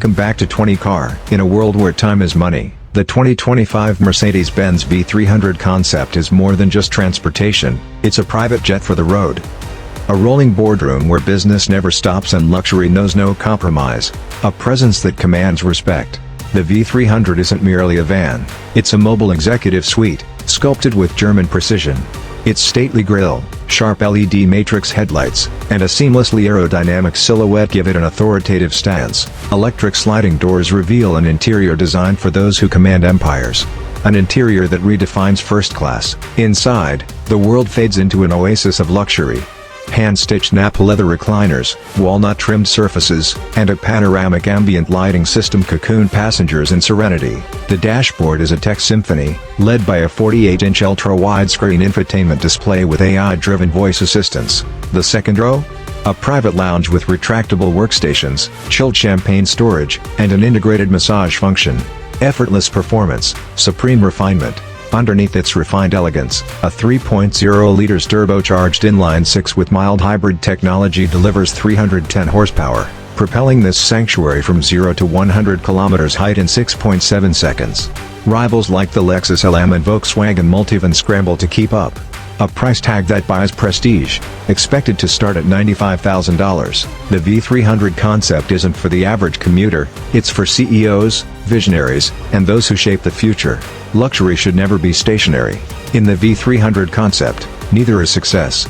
Welcome back to 20 Car. In a world where time is money, the 2025 Mercedes-Benz V300 concept is more than just transportation, it's a private jet for the road. A rolling boardroom where business never stops and luxury knows no compromise. A presence that commands respect. The V300 isn't merely a van, it's a mobile executive suite, sculpted with German precision. Its stately grille, sharp LED matrix headlights, and a seamlessly aerodynamic silhouette give it an authoritative stance. Electric sliding doors reveal an interior designed for those who command empires. An interior that redefines first class. Inside, the world fades into an oasis of luxury. Hand-stitched Nappa leather recliners, walnut-trimmed surfaces, and a panoramic ambient lighting system cocoon passengers in serenity. The dashboard is a tech symphony, led by a 48-inch ultra-widescreen infotainment display with AI-driven voice assistance. The second row? A private lounge with retractable workstations, chilled champagne storage, and an integrated massage function. Effortless performance, supreme refinement. Underneath its refined elegance, a 3.0 liters turbocharged inline-six with mild hybrid technology delivers 310 horsepower, propelling this sanctuary from 0 to 100 km height in 6.7 seconds. Rivals like the Lexus LM and Volkswagen Multivan scramble to keep up. A price tag that buys prestige, expected to start at $95,000. The V300 concept isn't for the average commuter, it's for CEOs, visionaries, and those who shape the future. Luxury should never be stationary. In the V300 concept, neither is success.